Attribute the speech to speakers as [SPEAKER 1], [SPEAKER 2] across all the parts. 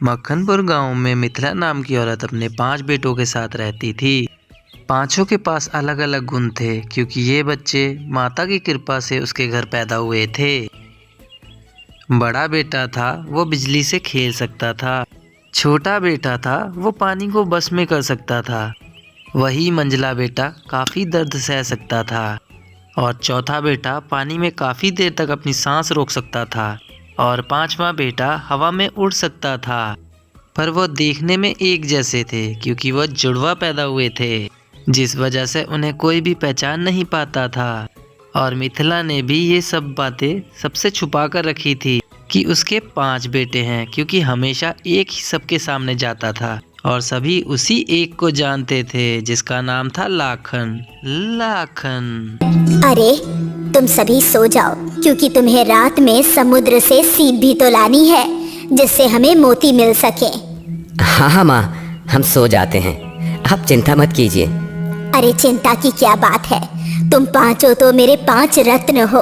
[SPEAKER 1] मक्खनपुर गांव में मिथिला नाम की औरत अपने 5 बेटों के साथ रहती थी। पांचों के पास अलग अलग गुण थे क्योंकि ये बच्चे माता की कृपा से उसके घर पैदा हुए थे। बड़ा बेटा था वो बिजली से खेल सकता था, छोटा बेटा था वो पानी को बस में कर सकता था, वही मंझला बेटा काफ़ी दर्द सह सकता था और चौथा बेटा पानी में काफ़ी देर तक अपनी सांस रोक सकता था और पांचवा बेटा हवा में उड़ सकता था। पर वो देखने में एक जैसे थे क्योंकि वो जुड़वा पैदा हुए थे, जिस वजह से उन्हें कोई भी पहचान नहीं पाता था। और मिथिला ने भी ये सब बातें सबसे छुपा कर रखी थी कि उसके 5 बेटे हैं, क्योंकि हमेशा एक ही सबके सामने जाता था और सभी उसी एक को जानते थे जिसका नाम था लाखन। लाखन।
[SPEAKER 2] अरे तुम सभी सो जाओ क्योंकि तुम्हें रात में समुद्र से सीप भी तो लानी है जिससे हमें मोती मिल सके।
[SPEAKER 3] हाँ माँ, हम सो जाते हैं, आप चिंता मत कीजिए।
[SPEAKER 2] अरे चिंता की क्या बात है, तुम पांचों तो मेरे 5 रत्न हो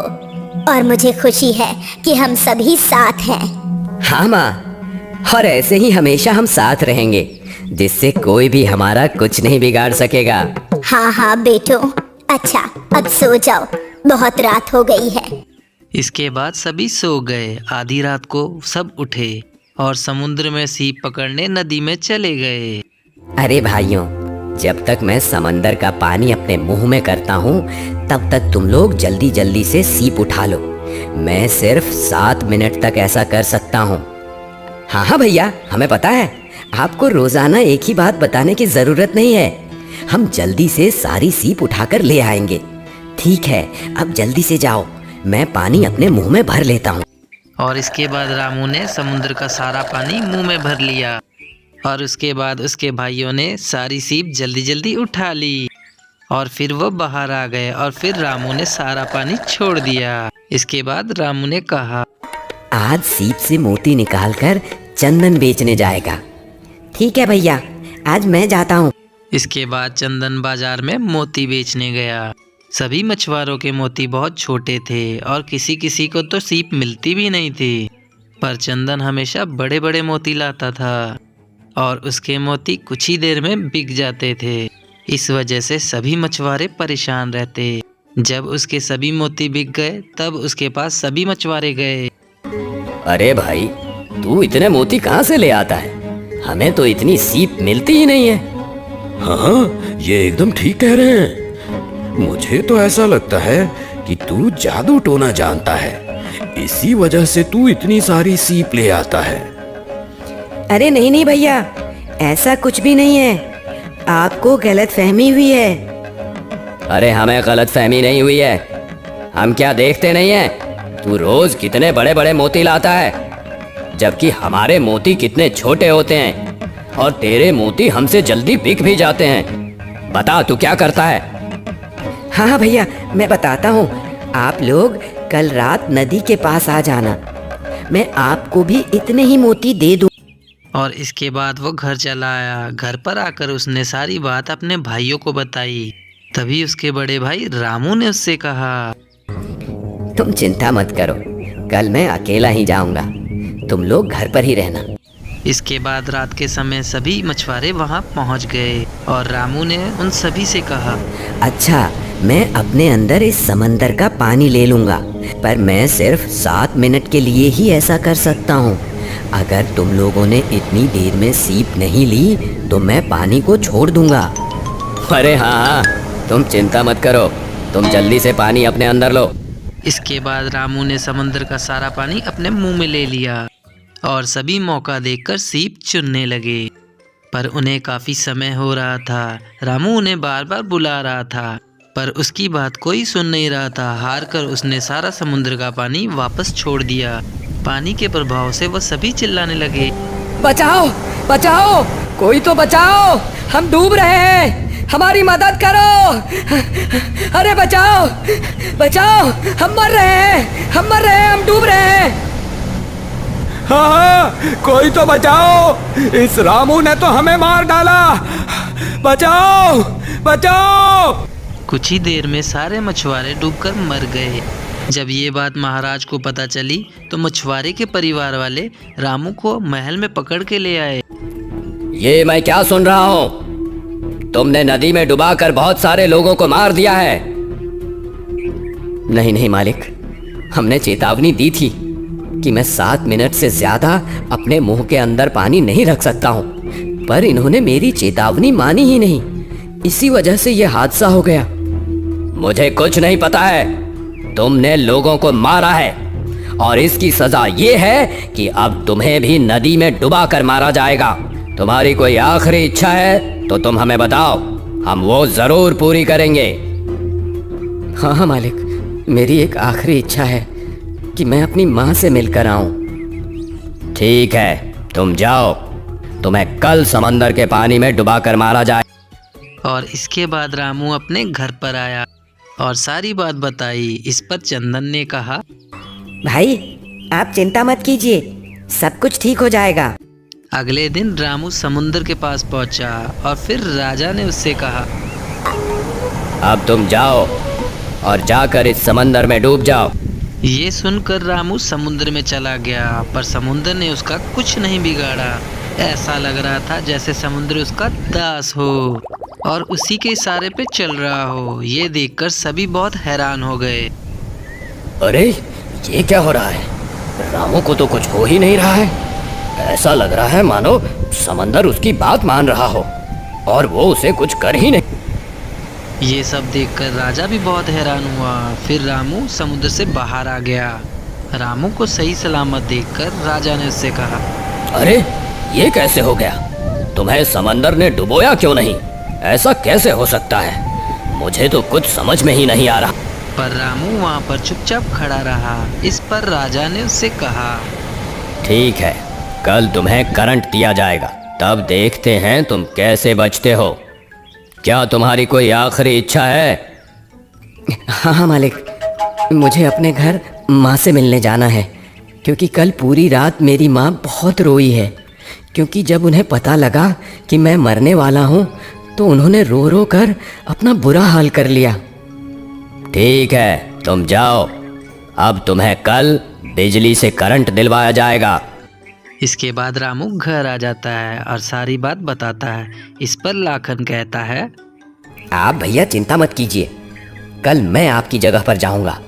[SPEAKER 2] और मुझे खुशी है कि हम सभी साथ हैं।
[SPEAKER 3] हाँ माँ, और ऐसे ही हमेशा हम साथ रहेंगे जिससे कोई भी हमारा कुछ नहीं बिगाड़ सकेगा।
[SPEAKER 2] हाँ हाँ बेटो, अच्छा अब सो जाओ, बहुत रात हो गई है।
[SPEAKER 1] इसके बाद सभी सो गए। आधी रात को सब उठे और समुद्र में सीप पकड़ने नदी में चले गए।
[SPEAKER 3] अरे भाइयों, जब तक मैं समंदर का पानी अपने मुंह में करता हूँ तब तक तुम लोग जल्दी जल्दी से सीप उठा लो। मैं सिर्फ 7 मिनट तक ऐसा कर सकता हूँ। हाँ हाँ भैया, हमें पता है, आपको रोजाना एक ही बात बताने की जरूरत नहीं है। हम जल्दी से सारी सीप उठाकर ले आएंगे। ठीक है, अब जल्दी से जाओ, मैं पानी अपने मुंह में भर लेता हूँ।
[SPEAKER 1] और इसके बाद रामू ने समुद्र का सारा पानी मुंह में भर लिया और उसके बाद उसके भाइयों ने सारी सीप जल्दी जल्दी उठा ली और फिर वो बाहर आ गए और फिर रामू ने सारा पानी छोड़ दिया। इसके बाद रामू ने कहा,
[SPEAKER 3] आज सीप से मोती निकालकर चंदन बेचने जाएगा। ठीक है भैया, आज मैं जाता हूँ।
[SPEAKER 1] इसके बाद चंदन बाजार में मोती बेचने गया। सभी मछुआरों के मोती बहुत छोटे थे और किसी किसी को तो सीप मिलती भी नहीं थी, पर चंदन हमेशा बड़े बड़े मोती लाता था और उसके मोती कुछ ही देर में बिक जाते थे। इस वजह से सभी मछुआरे परेशान रहते। जब उसके सभी मोती बिक गए तब उसके पास सभी मछुआरे गए।
[SPEAKER 3] अरे भाई, तू इतने मोती कहाँ से ले आता है? हमें तो इतनी सीप मिलती ही नहीं है।
[SPEAKER 4] हाँ, ये एकदम ठीक कह रहे हैं। मुझे तो ऐसा लगता है कि तू जादू टोना जानता है, इसी वजह से तू इतनी सारी सीप ले आता है।
[SPEAKER 3] अरे नहीं नहीं भैया, ऐसा कुछ भी नहीं है, आपको गलतफहमी हुई है। अरे हमें गलतफहमी नहीं हुई है, हम क्या देखते नहीं हैं? तू रोज कितने बड़े बड़े मोती लाता है, जबकि हमारे मोती कितने छोटे होते हैं और तेरे मोती हमसे जल्दी बिक भी जाते हैं। बता, तू क्या करता है? हाँ हाँ भैया, मैं बताता हूँ। आप लोग कल रात नदी के पास आ जाना, मैं आपको भी इतने ही मोती दे दूँ।
[SPEAKER 1] और इसके बाद वो घर चला आया। घर पर आकर उसने सारी बात अपने भाइयों को बताई। तभी उसके बड़े भाई रामू ने उससे कहा,
[SPEAKER 3] तुम चिंता मत करो, कल मैं अकेला ही जाऊंगा, तुम लोग घर पर ही रहना।
[SPEAKER 1] इसके बाद रात के समय सभी मछुआरे वहां पहुंच गए और रामू ने उन सभी से कहा,
[SPEAKER 3] अच्छा, मैं अपने अंदर इस समंदर का पानी ले लूंगा, पर मैं सिर्फ 7 मिनट के लिए ही ऐसा कर सकता हूँ। अगर तुम लोगों ने इतनी देर में सीप नहीं ली तो मैं पानी को छोड़ दूंगा। अरे हाँ, तुम चिंता मत करो, तुम जल्दी से पानी अपने अंदर लो।
[SPEAKER 1] इसके बाद रामू ने समंदर का सारा पानी अपने मुंह में ले लिया और सभी मौका देखकर सीप चुनने लगे, पर उन्हें काफी समय हो रहा था। रामू उन्हें बार बार बुला रहा था पर उसकी बात कोई सुन नहीं रहा था। हार कर उसने सारा समुद्र का पानी वापस छोड़ दिया। पानी के प्रभाव से वो सभी चिल्लाने लगे,
[SPEAKER 3] बचाओ बचाओ, कोई तो बचाओ, हम डूब रहे हैं, हमारी मदद करो। अरे बचाओ बचाओ, हम मर रहे हैं, हम मर रहे हैं, हम डूब रहे हैं।
[SPEAKER 4] हाँ हाँ, कोई तो बचाओ, इस रामू ने तो हमें मार डाला, बचाओ बचाओ।
[SPEAKER 1] कुछ ही देर में सारे मछुआरे डूबकर मर गए जब ये बात महाराज को पता चली तो मछुआरे के परिवार वाले रामू को महल में पकड़ के ले आए।
[SPEAKER 3] ये मैं क्या सुन रहा हूँ? तुमने नदी में डुबाकर बहुत सारे लोगों को मार दिया है। नहीं नहीं मालिक, हमने चेतावनी दी थी कि मैं 7 मिनट से ज्यादा अपने मुंह के अंदर पानी नहीं रख सकता हूँ, पर इन्होंने मेरी चेतावनी मानी ही नहीं। इसी वजह से यह हादसा हो गया। मुझे कुछ नहीं पता है। तुमने लोगों को मारा है और इसकी सजा ये है कि अब तुम्हें भी नदी में डुबा कर मारा जाएगा। तुम्हारी कोई आखिरी इच्छा है तो तुम हमें बताओ, हम वो जरूर पूरी करेंगे। हाँ हाँ मालिक, मेरी एक आखिरी इच्छा है कि मैं अपनी माँ से मिलकर आऊं। ठीक है, तुम जाओ। तुम्हें कल समंदर के पानी में डुबा कर मारा जाए।
[SPEAKER 1] और इसके बाद रामू अपने घर पर आया और सारी बात बताई। इस पर चंदन ने कहा,
[SPEAKER 5] भाई आप चिंता मत कीजिए, सब कुछ ठीक हो जाएगा।
[SPEAKER 1] अगले दिन रामू समुद्र के पास पहुंचा और फिर राजा ने उससे कहा,
[SPEAKER 3] अब तुम जाओ और जाकर इस समंदर में डूब जाओ।
[SPEAKER 1] ये सुनकर रामू समुद्र में चला गया, पर समुद्र ने उसका कुछ नहीं बिगाड़ा। ऐसा लग रहा था जैसे समुद्र उसका दास हो और उसी के इशारे पे चल रहा हो। ये देखकर सभी बहुत हैरान हो गए।
[SPEAKER 3] अरे ये क्या हो रहा है? रामू को तो कुछ हो ही नहीं रहा है। ऐसा लग रहा है मानो समंदर उसकी बात मान रहा हो और वो उसे कुछ कर ही नहीं।
[SPEAKER 1] ये सब देखकर राजा भी बहुत हैरान हुआ। फिर रामू समुद्र से बाहर आ गया। रामू को सही सलामत देखकर राजा ने उससे कहा,
[SPEAKER 3] अरे ये कैसे हो गया? तुम्हें समंदर ने डुबोया क्यों नहीं? ऐसा कैसे हो सकता है? मुझे तो कुछ समझ में ही नहीं आ रहा।
[SPEAKER 1] पर रामू वहाँ पर चुपचाप खड़ा रहा। इस पर राजा ने उससे कहा,
[SPEAKER 3] ठीक है, कल तुम्हें करंट दिया जाएगा, तब देखते हैं तुम कैसे बचते हो। क्या तुम्हारी कोई आखिरी इच्छा है? हाँ मालिक, मुझे अपने घर माँ से मिलने जाना है, क्योंकि कल पूरी रात मेरी माँ बहुत रोई है। क्योंकि जब उन्हें पता लगा कि मैं मरने वाला हूँ तो उन्होंने रो रो कर अपना बुरा हाल कर लिया। ठीक है, तुम जाओ। अब तुम्हें कल बिजली से करंट दिलवाया जाएगा।
[SPEAKER 1] इसके बाद रामू घर आ जाता है और सारी बात बताता है। इस पर लाखन कहता है,
[SPEAKER 3] आप भैया चिंता मत कीजिए, कल मैं आपकी जगह पर जाऊंगा,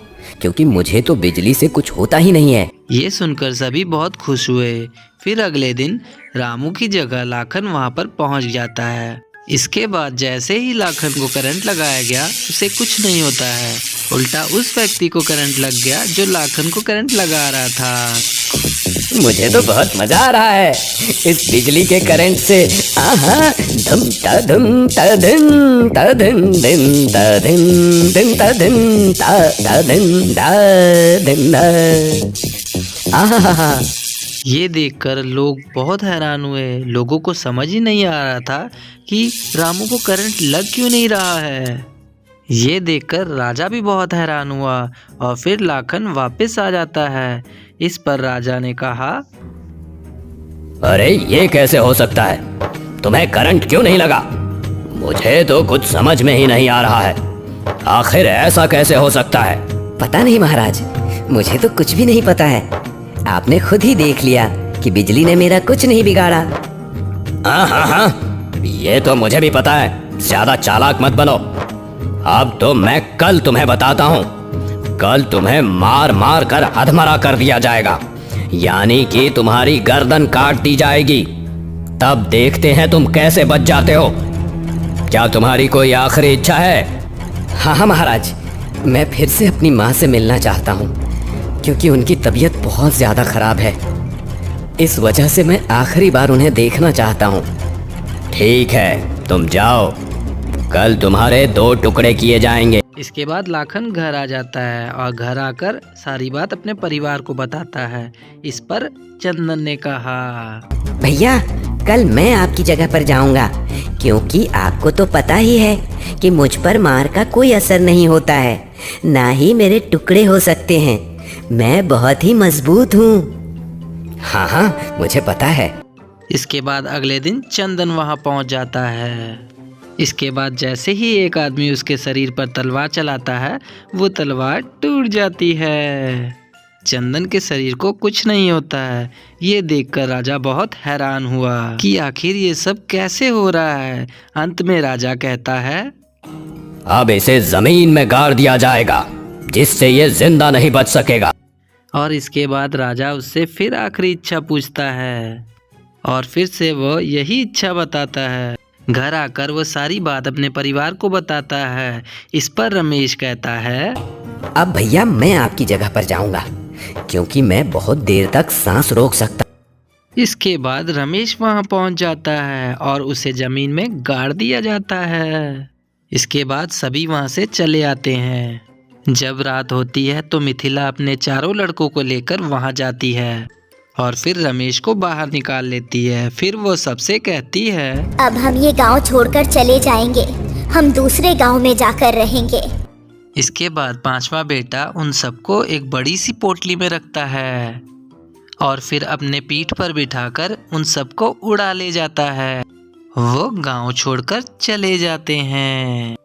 [SPEAKER 3] क्योंकि मुझे तो बिजली से कुछ होता ही नहीं है।
[SPEAKER 1] ये सुनकर सभी बहुत खुश हुए। फिर अगले दिन रामू की जगह लाखन वहाँ पर पहुँच जाता है। इसके बाद जैसे ही लाखन को करंट लगाया गया, उसे कुछ नहीं होता है। उल्टा उस व्यक्ति को करंट लग गया जो लाखन को करंट लगा रहा था।
[SPEAKER 3] मुझे तो बहुत मजा आ रहा है इस बिजली के करंट से। आहा, धम ता धम ता धम ता धम दिन ता धम दिन ता धम ता धम दा दिन दा। आहा,
[SPEAKER 1] ये देखकर लोग बहुत हैरान हुए। लोगों को समझ ही नहीं आ रहा था कि रामू को करंट लग क्यों नहीं रहा है। ये देखकर राजा भी बहुत हैरान हुआ और फिर लाखन वापस आ जाता है। इस पर राजा ने कहा,
[SPEAKER 3] अरे ये कैसे हो सकता है? तुम्हें करंट क्यों नहीं लगा? मुझे तो कुछ समझ में ही नहीं आ रहा है। आखिर ऐसा कैसे हो सकता है?
[SPEAKER 5] पता नहीं महाराज, मुझे तो कुछ भी नहीं पता है। आपने खुद ही देख लिया कि बिजली ने मेरा कुछ नहीं बिगाड़ा।
[SPEAKER 3] हाँ, ये तो मुझे भी पता है। ज्यादा चालाक मत बनो। अब तो मैं कल तुम्हें बताता हूँ। कल तुम्हें मार मार कर अधमरा कर दिया जाएगा, यानी कि तुम्हारी गर्दन काट दी जाएगी। तब देखते हैं तुम कैसे बच जाते हो। क्या तुम्हारी कोई आखिरी इच्छा है?
[SPEAKER 5] हाँ महाराज, मैं फिर से अपनी माँ से मिलना चाहता हूँ, क्योंकि उनकी तबीयत बहुत ज़्यादा ख़राब है। इस वजह से मैं आखिरी बार उन्हें देखना चाहता हूँ।
[SPEAKER 3] ठीक है, तुम जाओ। कल तुम्हारे 2 टुकड़े किए जाएंगे।
[SPEAKER 1] इसके बाद लाखन घर आ जाता है और घर आकर सारी बात अपने परिवार को बताता है। इस पर चंदन ने कहा,
[SPEAKER 5] भैया कल मैं आपकी जगह पर जाऊंगा, क्योंकि आपको तो पता ही है कि मुझ पर मार का कोई असर नहीं होता है, ना ही मेरे टुकड़े हो सकते हैं। मैं बहुत ही मजबूत हूँ।
[SPEAKER 3] हाँ, मुझे पता है।
[SPEAKER 1] इसके बाद अगले दिन चंदन वहाँ पहुँच जाता है। इसके बाद जैसे ही एक आदमी उसके शरीर पर तलवार चलाता है, वो तलवार टूट जाती है। चंदन के शरीर को कुछ नहीं होता है। ये देखकर राजा बहुत हैरान हुआ कि आखिर ये सब कैसे हो रहा है। अंत में राजा कहता है,
[SPEAKER 3] अब इसे जमीन में गाड़ दिया जाएगा, जिससे ये जिंदा नहीं बच सकेगा।
[SPEAKER 1] और इसके बाद राजा उससे फिर आखिरी इच्छा पूछता है और फिर से वो यही इच्छा बताता है। घर आकर वो सारी बात अपने परिवार को बताता है। इस पर रमेश कहता है,
[SPEAKER 5] अब भैया मैं आपकी जगह पर जाऊंगा, क्योंकि मैं बहुत देर तक सांस रोक सकता।
[SPEAKER 1] इसके बाद रमेश वहां पहुंच जाता है और उसे जमीन में गाड़ दिया जाता है। इसके बाद सभी वहां से चले आते हैं। जब रात होती है तो मिथिला अपने चारों लड़कों को लेकर वहां जाती है और फिर रमेश को बाहर निकाल लेती है। फिर वो सबसे कहती है,
[SPEAKER 2] अब हम ये गांव छोड़कर चले जाएंगे, हम दूसरे गांव में जाकर रहेंगे।
[SPEAKER 1] इसके बाद पांचवा बेटा उन सबको एक बड़ी सी पोटली में रखता है और फिर अपने पीठ पर बिठाकर उन सबको उड़ा ले जाता है। वो गांव छोड़कर चले जाते हैं।